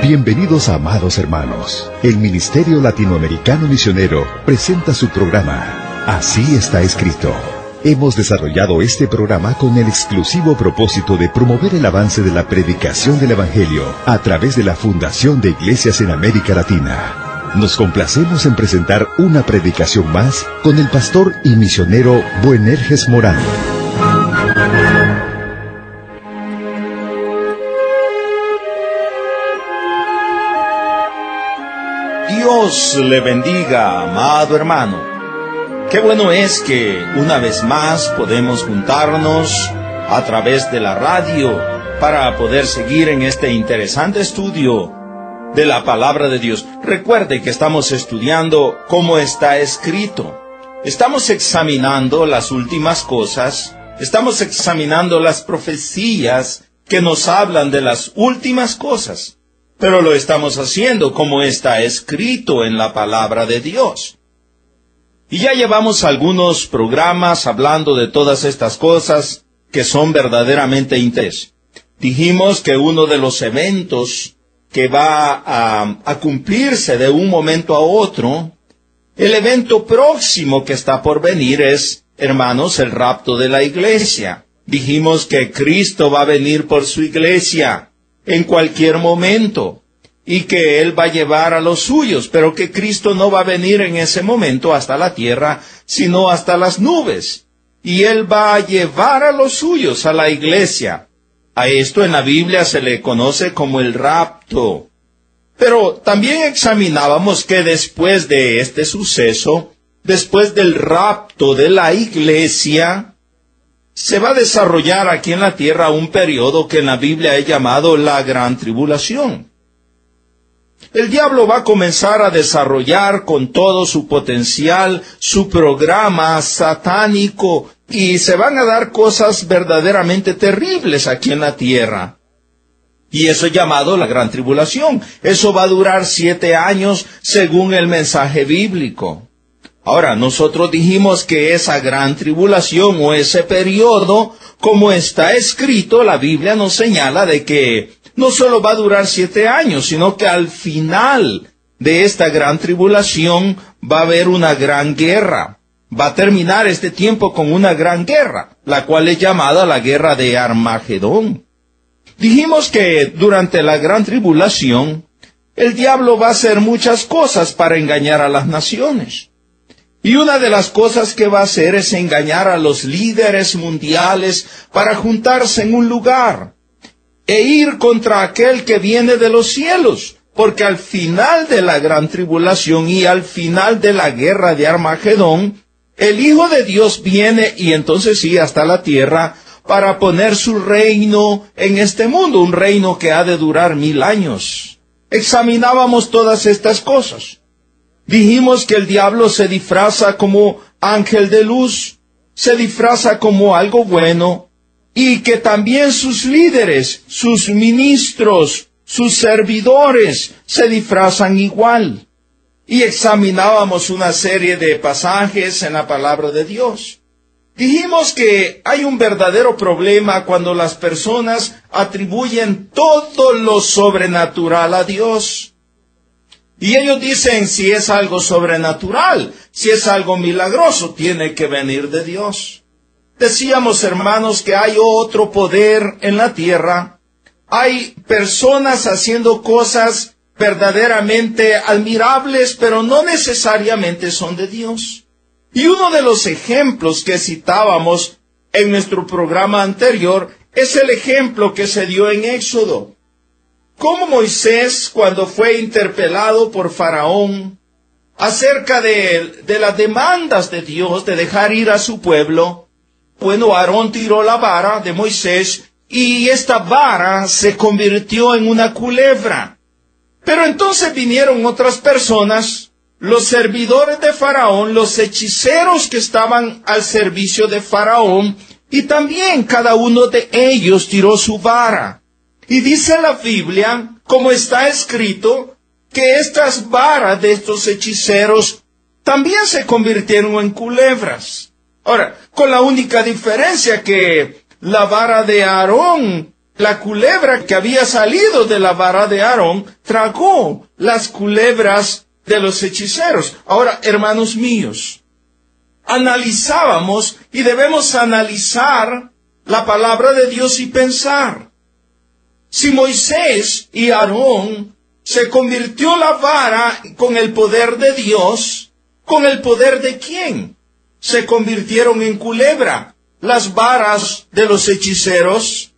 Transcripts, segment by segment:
Bienvenidos, amados hermanos. El Ministerio Latinoamericano Misionero presenta su programa, Así está escrito. Hemos desarrollado este programa con el exclusivo propósito de promover el avance de la predicación del Evangelio a través de la Fundación de Iglesias en América Latina. Nos complacemos en presentar una predicación más con el pastor y misionero Boanerges Morán. Dios le bendiga, amado hermano. Qué bueno es que una vez más podemos juntarnos a través de la radio para poder seguir en este interesante estudio de la palabra de Dios. Recuerde que estamos estudiando cómo está escrito. Estamos examinando las últimas cosas, estamos examinando las profecías que nos hablan de las últimas cosas. Pero lo estamos haciendo como está escrito en la palabra de Dios. Y ya llevamos algunos programas hablando de todas estas cosas que son verdaderamente interesantes. Dijimos que uno de los eventos que va a cumplirse de un momento a otro, el evento próximo que está por venir es, hermanos, el rapto de la iglesia. Dijimos que Cristo va a venir por su iglesia en cualquier momento, y que Él va a llevar a los suyos, pero que Cristo no va a venir en ese momento hasta la tierra, sino hasta las nubes, y Él va a llevar a los suyos, a la iglesia. A esto en la Biblia se le conoce como el rapto. Pero también examinábamos que después de este suceso, después del rapto de la iglesia, se va a desarrollar aquí en la tierra un periodo que en la Biblia es llamado la Gran Tribulación. El diablo va a comenzar a desarrollar con todo su potencial, su programa satánico, y se van a dar cosas verdaderamente terribles aquí en la tierra. Y eso es llamado la Gran Tribulación. Eso va a durar 7 años según el mensaje bíblico. Ahora, nosotros dijimos que esa gran tribulación o ese periodo, como está escrito, la Biblia nos señala de que no solo va a durar 7 años, sino que al final de esta gran tribulación va a haber una gran guerra. Va a terminar este tiempo con una gran guerra, la cual es llamada la guerra de Armagedón. Dijimos que durante la gran tribulación, el diablo va a hacer muchas cosas para engañar a las naciones. Y una de las cosas que va a hacer es engañar a los líderes mundiales para juntarse en un lugar e ir contra aquel que viene de los cielos, porque al final de la gran tribulación y al final de la guerra de Armagedón, el Hijo de Dios viene y entonces sí hasta la tierra para poner su reino en este mundo, un reino que ha de durar 1000 años. Examinábamos todas estas cosas. Dijimos que el diablo se disfraza como ángel de luz, se disfraza como algo bueno, y que también sus líderes, sus ministros, sus servidores se disfrazan igual. Y examinábamos una serie de pasajes en la palabra de Dios. Dijimos que hay un verdadero problema cuando las personas atribuyen todo lo sobrenatural a Dios. Y ellos dicen, si es algo sobrenatural, si es algo milagroso, tiene que venir de Dios. Decíamos, hermanos, que hay otro poder en la tierra. Hay personas haciendo cosas verdaderamente admirables, pero no necesariamente son de Dios. Y uno de los ejemplos que citábamos en nuestro programa anterior es el ejemplo que se dio en Éxodo. Cómo Moisés, cuando fue interpelado por Faraón acerca de las demandas de Dios de dejar ir a su pueblo, bueno, Aarón tiró la vara de Moisés y esta vara se convirtió en una culebra. Pero entonces vinieron otras personas, los servidores de Faraón, los hechiceros que estaban al servicio de Faraón, y también cada uno de ellos tiró su vara. Y dice la Biblia, como está escrito, que estas varas de estos hechiceros también se convirtieron en culebras. Ahora, con la única diferencia que la vara de Aarón La culebra que había salido de la vara de Aarón tragó las culebras de los hechiceros. Ahora, hermanos míos, analizábamos y debemos analizar la palabra de Dios y pensar. Si Moisés y Aarón se convirtió la vara con el poder de Dios, ¿con el poder de quién? Se convirtieron en culebra las varas de los hechiceros.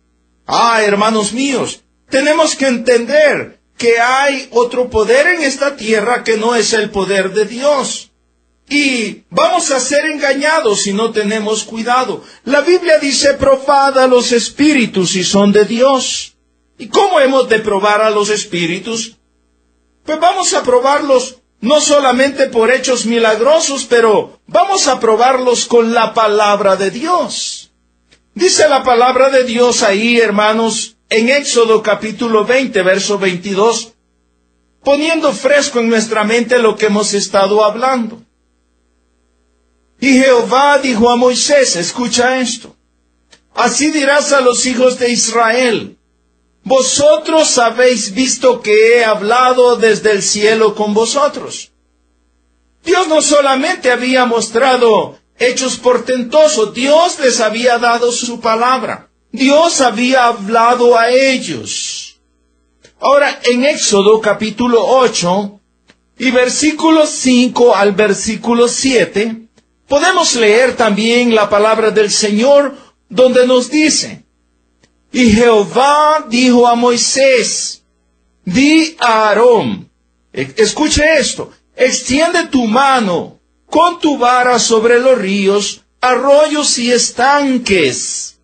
Hermanos míos, tenemos que entender que hay otro poder en esta tierra que no es el poder de Dios. Y vamos a ser engañados si no tenemos cuidado. La Biblia dice, probad a los espíritus si son de Dios. ¿Y cómo hemos de probar a los espíritus? Pues vamos a probarlos no solamente por hechos milagrosos, pero vamos a probarlos con la palabra de Dios. Dice la palabra de Dios ahí, hermanos, en Éxodo capítulo 20, verso 22, poniendo fresco en nuestra mente lo que hemos estado hablando. Y Jehová dijo a Moisés, escucha esto, así dirás a los hijos de Israel, vosotros habéis visto que he hablado desde el cielo con vosotros. Dios no solamente había mostrado hechos portentosos, Dios les había dado su palabra. Dios había hablado a ellos. Ahora, en Éxodo capítulo 8 y versículos 5 al versículo 7, podemos leer también la palabra del Señor, donde nos dice, y Jehová dijo a Moisés, di a Aarón, escuche esto, extiende tu mano con tu vara sobre los ríos, arroyos y estanques,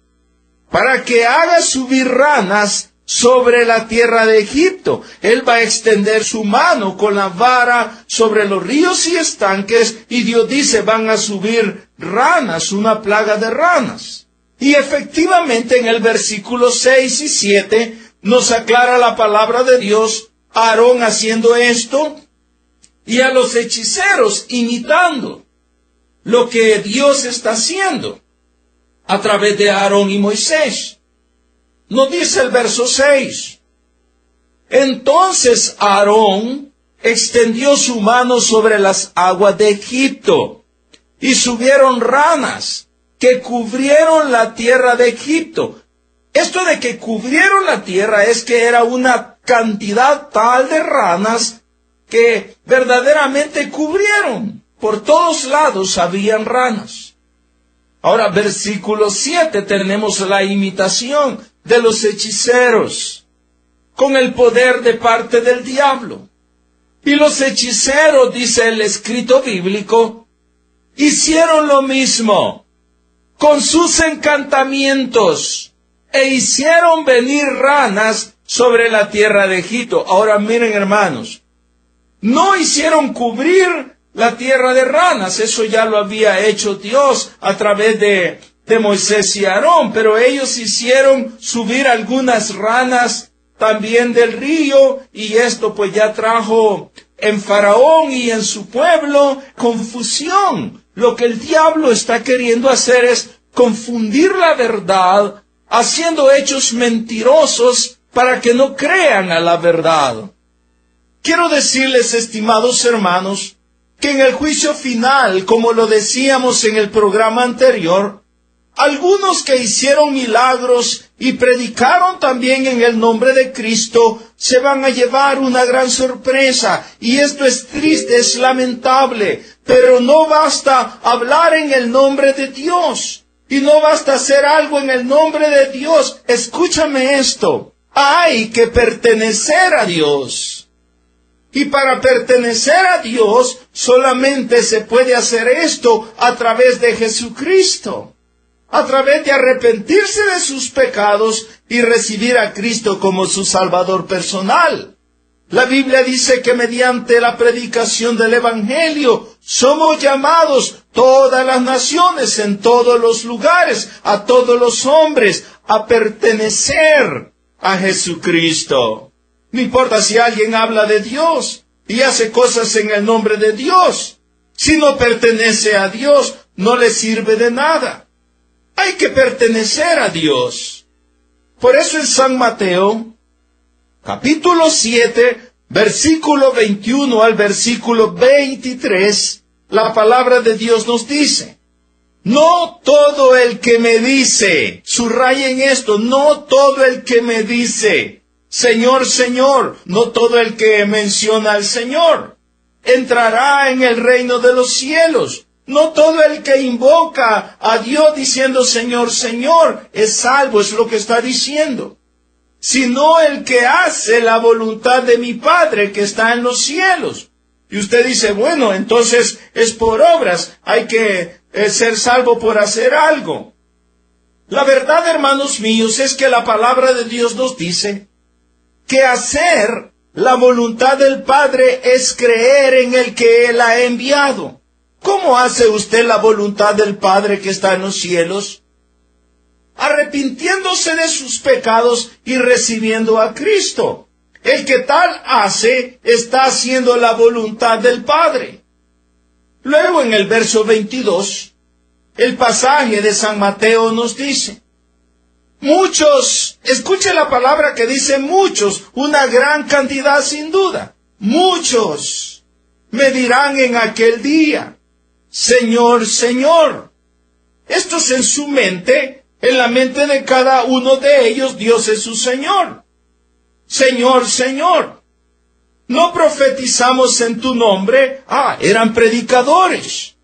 para que hagas subir ranas sobre la tierra de Egipto. Él va a extender su mano con la vara sobre los ríos y estanques, y Dios dice, van a subir ranas, una plaga de ranas. Y efectivamente en el versículo 6 y 7 nos aclara la palabra de Dios, Aarón haciendo esto, y a los hechiceros imitando lo que Dios está haciendo a través de Aarón y Moisés. Nos dice el verso 6. Entonces Aarón extendió su mano sobre las aguas de Egipto, y subieron ranas que cubrieron la tierra de Egipto. Esto de que cubrieron la tierra es que era una cantidad tal de ranas que verdaderamente cubrieron. Por todos lados habían ranas. Ahora, versículo 7, tenemos la imitación de los hechiceros con el poder de parte del diablo. Y los hechiceros, dice el escrito bíblico, hicieron lo mismo con sus encantamientos e hicieron venir ranas sobre la tierra de Egipto. Ahora miren, hermanos, no hicieron cubrir la tierra de ranas, eso ya lo había hecho Dios a través de Moisés y Aarón, pero ellos hicieron subir algunas ranas también del río, y esto pues ya trajo en Faraón y en su pueblo confusión. Lo que el diablo está queriendo hacer es confundir la verdad, haciendo hechos mentirosos para que no crean a la verdad. Quiero decirles, estimados hermanos, que en el juicio final, como lo decíamos en el programa anterior, algunos que hicieron milagros y predicaron también en el nombre de Cristo se van a llevar una gran sorpresa, y esto es triste, es lamentable, pero no basta hablar en el nombre de Dios y no basta hacer algo en el nombre de Dios. Escúchame esto, hay que pertenecer a Dios. Y para pertenecer a Dios solamente se puede hacer esto a través de Jesucristo, a través de arrepentirse de sus pecados y recibir a Cristo como su Salvador personal. La Biblia dice que mediante la predicación del Evangelio somos llamados todas las naciones, en todos los lugares, a todos los hombres, a pertenecer a Jesucristo. No importa si alguien habla de Dios y hace cosas en el nombre de Dios. Si no pertenece a Dios, no le sirve de nada. Hay que pertenecer a Dios. Por eso en San Mateo, capítulo 7, versículo 21 al versículo 23, la palabra de Dios nos dice: no todo el que me dice, subrayen esto, no todo el que me dice, Señor, Señor, no todo el que menciona al Señor, entrará en el reino de los cielos. No todo el que invoca a Dios diciendo Señor, Señor, es salvo, es lo que está diciendo. Sino el que hace la voluntad de mi Padre que está en los cielos. Y usted dice, bueno, entonces es por obras, hay que ser salvo por hacer algo. La verdad, hermanos míos, es que la palabra de Dios nos dice que hacer la voluntad del Padre es creer en el que Él ha enviado. ¿Cómo hace usted la voluntad del Padre que está en los cielos? Arrepintiéndose de sus pecados y recibiendo a Cristo. El que tal hace está haciendo la voluntad del Padre. Luego en el verso 22, el pasaje de San Mateo nos dice: muchos, escuche la palabra que dice muchos, una gran cantidad sin duda. Muchos me dirán en aquel día, Señor, Señor. Estos en su mente, en la mente de cada uno de ellos, Dios es su Señor. Señor, Señor. ¿No profetizamos en tu nombre? Eran predicadores.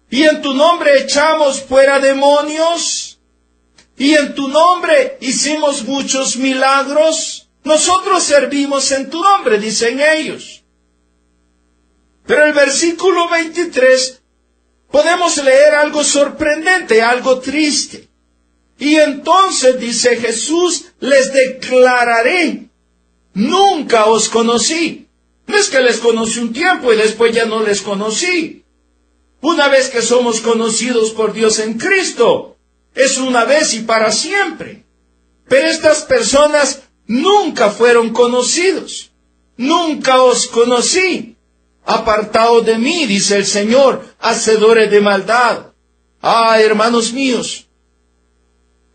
¿Y en tu nombre echamos fuera demonios? ¿Y en tu nombre hicimos muchos milagros? Nosotros servimos en tu nombre, dicen ellos. Pero el versículo 23 podemos leer algo sorprendente, algo triste. Y entonces, dice Jesús, les declararé, nunca os conocí. No es que les conocí un tiempo y después ya no les conocí. Una vez que somos conocidos por Dios en Cristo, es una vez y para siempre. Pero estas personas nunca fueron conocidos. Nunca os conocí. Apartaos de mí, dice el Señor, hacedores de maldad. Hermanos míos,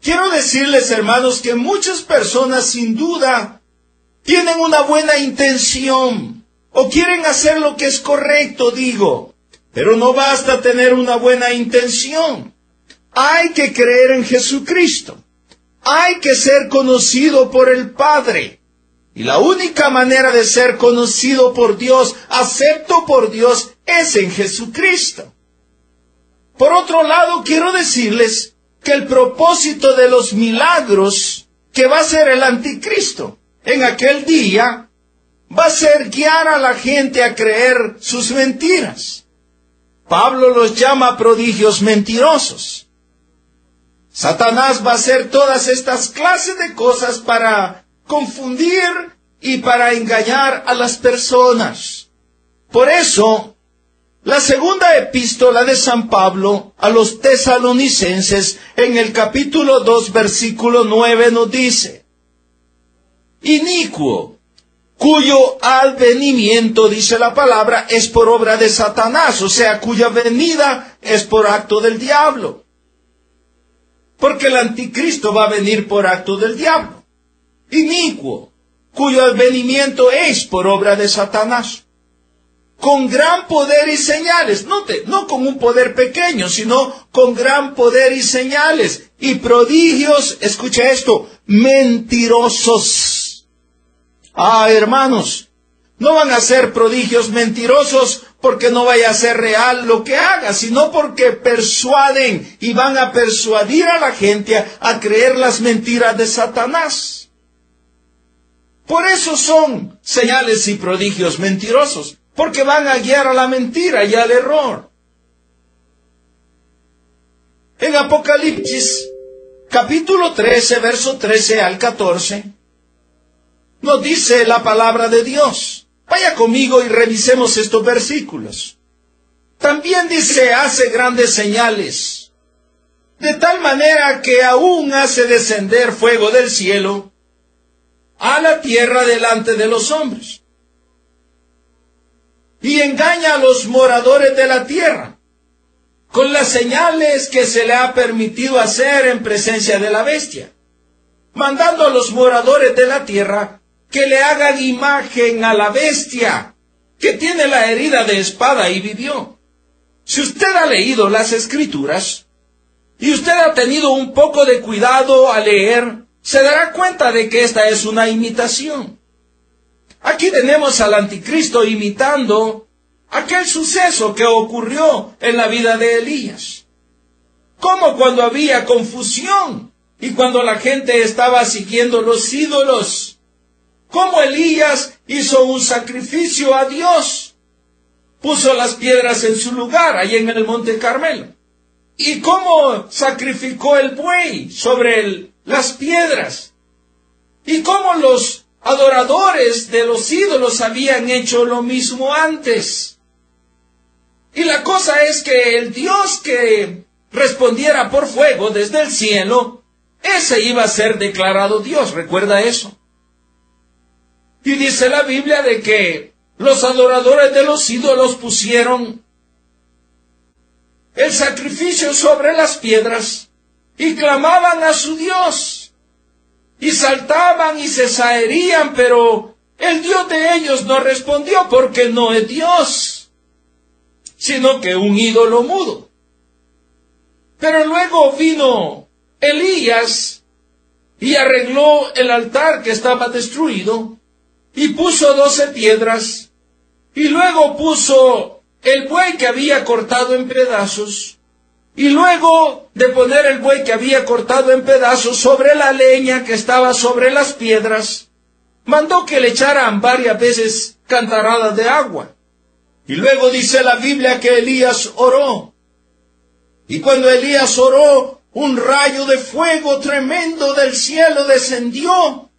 quiero decirles, hermanos, que muchas personas sin duda tienen una buena intención o quieren hacer lo que es correcto, digo. Pero no basta tener una buena intención. Hay que creer en Jesucristo. Hay que ser conocido por el Padre. Y la única manera de ser conocido por Dios, acepto por Dios, es en Jesucristo. Por otro lado, quiero decirles que el propósito de los milagros que va a ser el anticristo en aquel día va a ser guiar a la gente a creer sus mentiras. Pablo los llama prodigios mentirosos. Satanás va a hacer todas estas clases de cosas para confundir y para engañar a las personas. Por eso, la segunda epístola de San Pablo a los tesalonicenses, en el capítulo 2, versículo 9, nos dice: inicuo, cuyo advenimiento, dice la palabra, es por obra de Satanás, o sea, cuya venida es por acto del diablo. Porque el anticristo va a venir por acto del diablo. Inicuo, cuyo advenimiento es por obra de Satanás, con gran poder y señales, no con un poder pequeño, sino con gran poder y señales, y prodigios, escucha esto, mentirosos. Hermanos, no van a ser prodigios mentirosos porque no vaya a ser real lo que haga, sino porque persuaden y van a persuadir a la gente a creer las mentiras de Satanás. Por eso son señales y prodigios mentirosos, porque van a guiar a la mentira y al error. En Apocalipsis, capítulo 13, verso 13 al 14, nos dice la palabra de Dios. Vaya conmigo y revisemos estos versículos. También dice, hace grandes señales, de tal manera que aún hace descender fuego del cielo a la tierra delante de los hombres, y engaña a los moradores de la tierra con las señales que se le ha permitido hacer en presencia de la bestia, mandando a los moradores de la tierra que le hagan imagen a la bestia que tiene la herida de espada y vivió. Si usted ha leído las Escrituras y usted ha tenido un poco de cuidado al leer, se dará cuenta de que esta es una imitación. Aquí tenemos al anticristo imitando aquel suceso que ocurrió en la vida de Elías. Como cuando había confusión y cuando la gente estaba siguiendo los ídolos. Como Elías hizo un sacrificio a Dios. Puso las piedras en su lugar, ahí en el Monte Carmelo. Y cómo sacrificó el buey sobre las piedras. Y cómo los adoradores de los ídolos habían hecho lo mismo antes. Y la cosa es que el Dios que respondiera por fuego desde el cielo, ese iba a ser declarado Dios, ¿recuerda eso? Y dice la Biblia de que los adoradores de los ídolos pusieron el sacrificio sobre las piedras y clamaban a su Dios. Y saltaban y se zaherían, pero el Dios de ellos no respondió porque no es Dios, sino que un ídolo mudo. Pero luego vino Elías y arregló el altar que estaba destruido y puso 12 piedras y luego puso el buey que había cortado en pedazos. Y luego de poner el buey que había cortado en pedazos sobre la leña que estaba sobre las piedras, mandó que le echaran varias veces cantaradas de agua. Y luego dice la Biblia que Elías oró. Y cuando Elías oró, un rayo de fuego tremendo del cielo descendió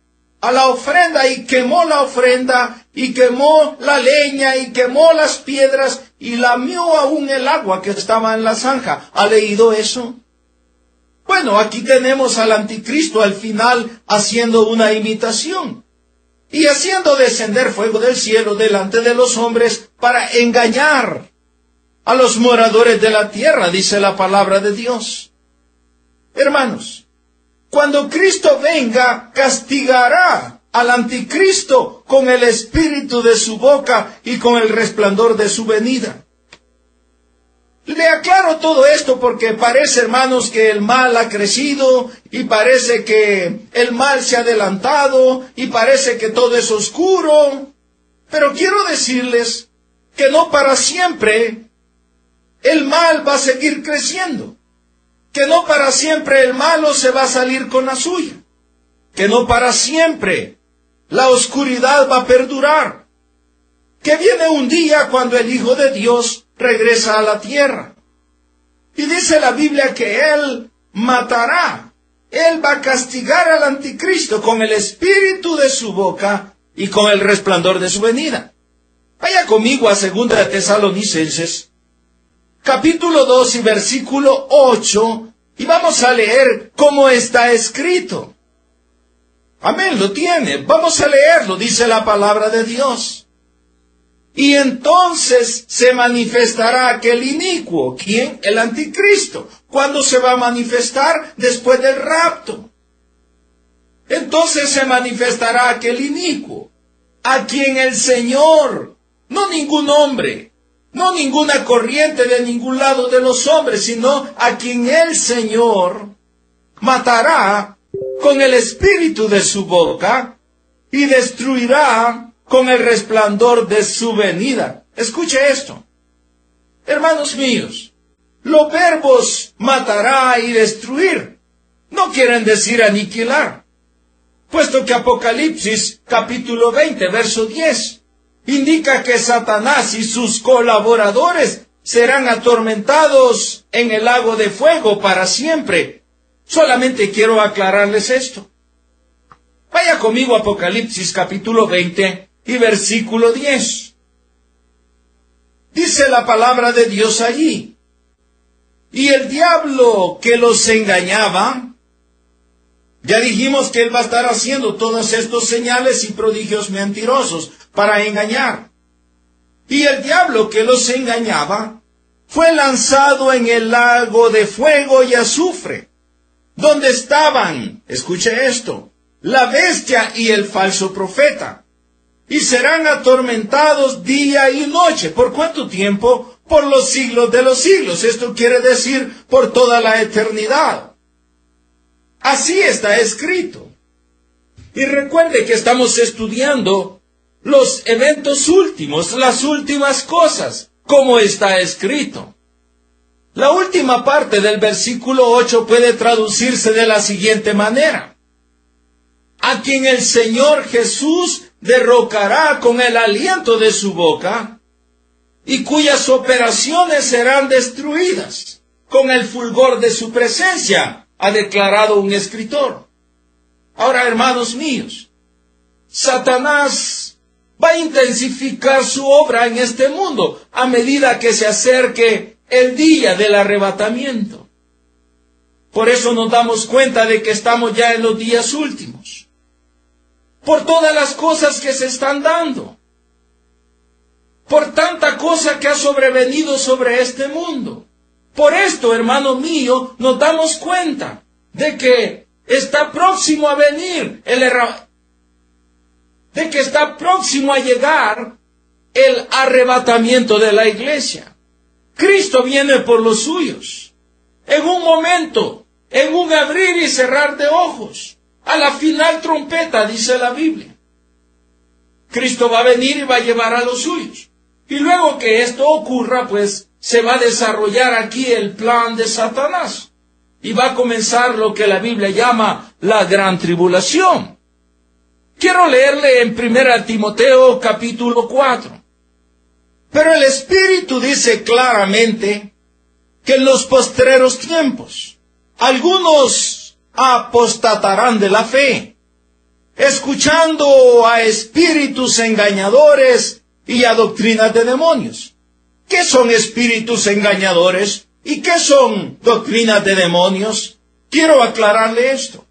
a la ofrenda y quemó la ofrenda, y quemó la leña, y quemó las piedras, y lamió aún el agua que estaba en la zanja. ¿Ha leído eso? Bueno, aquí tenemos al anticristo al final haciendo una imitación y haciendo descender fuego del cielo delante de los hombres para engañar a los moradores de la tierra, dice la palabra de Dios. Hermanos, cuando Cristo venga, castigará al anticristo con el espíritu de su boca y con el resplandor de su venida. Le aclaro todo esto porque parece, hermanos, que el mal ha crecido y parece que el mal se ha adelantado y parece que todo es oscuro. Pero quiero decirles que no para siempre el mal va a seguir creciendo. Que no para siempre el malo se va a salir con la suya. Que no para siempre la oscuridad va a perdurar. Que viene un día cuando el Hijo de Dios regresa a la tierra. Y dice la Biblia que Él matará. Él va a castigar al anticristo con el espíritu de su boca y con el resplandor de su venida. Vaya conmigo a 2 de Tesalonicenses, capítulo 2 y versículo 8, y vamos a leer cómo está escrito. Amén, lo tiene. Vamos a leerlo, dice la palabra de Dios. Y entonces se manifestará aquel inicuo. ¿Quién? El anticristo. ¿Cuándo se va a manifestar? Después del rapto. Entonces se manifestará aquel inicuo, a quien el Señor, no ningún hombre, no ninguna corriente de ningún lado de los hombres, sino a quien el Señor matará con el espíritu de su boca y destruirá con el resplandor de su venida. Escuche esto. Hermanos míos, los verbos matará y destruir no quieren decir aniquilar, puesto que Apocalipsis capítulo 20, verso 10, indica que Satanás y sus colaboradores serán atormentados en el lago de fuego para siempre. Solamente quiero aclararles esto. Vaya conmigo a Apocalipsis capítulo 20 y versículo 10. Dice la palabra de Dios allí: y el diablo que los engañaba, ya dijimos que él va a estar haciendo todos estos señales y prodigios mentirosos para engañar. Y el diablo que los engañaba fue lanzado en el lago de fuego y azufre, donde estaban, escuche esto, la bestia y el falso profeta, y serán atormentados día y noche. ¿Por cuánto tiempo? Por los siglos de los siglos. Esto quiere decir por toda la eternidad. Así está escrito. Y recuerde que estamos estudiando los eventos últimos, las últimas cosas, como está escrito. La última parte del versículo 8 puede traducirse de la siguiente manera: a quien el Señor Jesús derrocará con el aliento de su boca, y cuyas operaciones serán destruidas con el fulgor de su presencia, ha declarado un escritor. Ahora, hermanos míos, Satanás va a intensificar su obra en este mundo a medida que se acerque el día del arrebatamiento. Por eso nos damos cuenta de que estamos ya en los días últimos, por todas las cosas que se están dando, por tanta cosa que ha sobrevenido sobre este mundo. Por esto, hermano mío, nos damos cuenta de que está próximo a venir de que está próximo a llegar el arrebatamiento de la iglesia. Cristo viene por los suyos, en un momento, en un abrir y cerrar de ojos, a la final trompeta, dice la Biblia. Cristo va a venir y va a llevar a los suyos. Y luego que esto ocurra, pues, se va a desarrollar aquí el plan de Satanás. Y va a comenzar lo que la Biblia llama la gran tribulación. Quiero leerle en 1 Timoteo capítulo 4. Pero el Espíritu dice claramente que en los postreros tiempos algunos apostatarán de la fe, escuchando a espíritus engañadores y a doctrinas de demonios. ¿Qué son espíritus engañadores y qué son doctrinas de demonios? Quiero aclararle esto.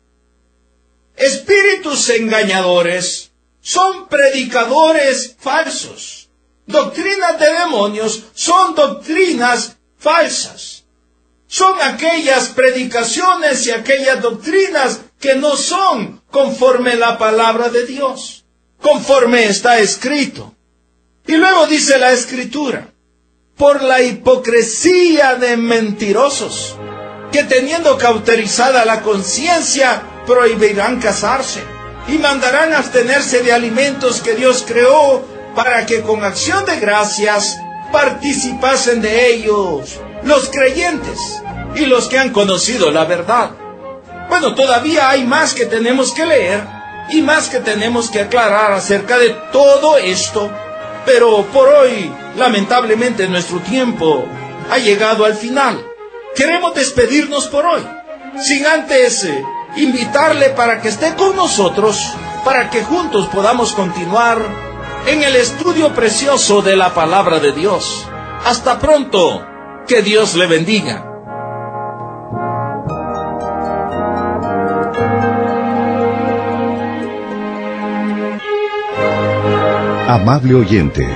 Espíritus engañadores son predicadores falsos. Doctrinas de demonios son doctrinas falsas. Son aquellas predicaciones y aquellas doctrinas que no son conforme la palabra de Dios, conforme está escrito. Y luego dice la Escritura: por la hipocresía de mentirosos, que teniendo cauterizada la conciencia, prohibirán casarse, y mandarán abstenerse de alimentos que Dios creó, para que con acción de gracias participasen de ellos los creyentes y los que han conocido la verdad. Bueno, todavía hay más que tenemos que leer y más que tenemos que aclarar acerca de todo esto, pero por hoy, lamentablemente, nuestro tiempo ha llegado al final. Queremos despedirnos por hoy, sin antes invitarle para que esté con nosotros, para que juntos podamos continuar en el estudio precioso de la palabra de Dios. Hasta pronto, que Dios le bendiga. Amable oyente,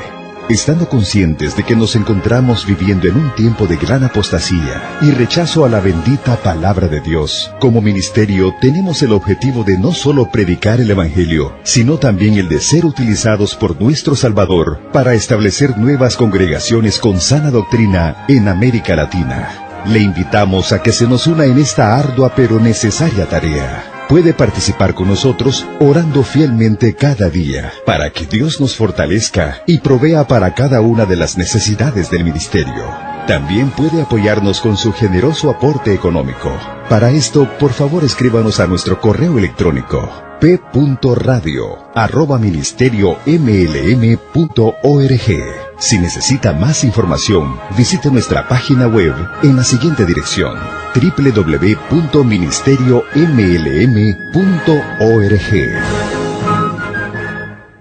estando conscientes de que nos encontramos viviendo en un tiempo de gran apostasía y rechazo a la bendita palabra de Dios, como ministerio tenemos el objetivo de no solo predicar el Evangelio, sino también el de ser utilizados por nuestro Salvador para establecer nuevas congregaciones con sana doctrina en América Latina. Le invitamos a que se nos una en esta ardua pero necesaria tarea. Puede participar con nosotros orando fielmente cada día para que Dios nos fortalezca y provea para cada una de las necesidades del ministerio. También puede apoyarnos con su generoso aporte económico. Para esto, por favor, escríbanos a nuestro correo electrónico p.radio@ministeriomlm.org. Si necesita más información, visite nuestra página web en la siguiente dirección: www.ministeriomlm.org.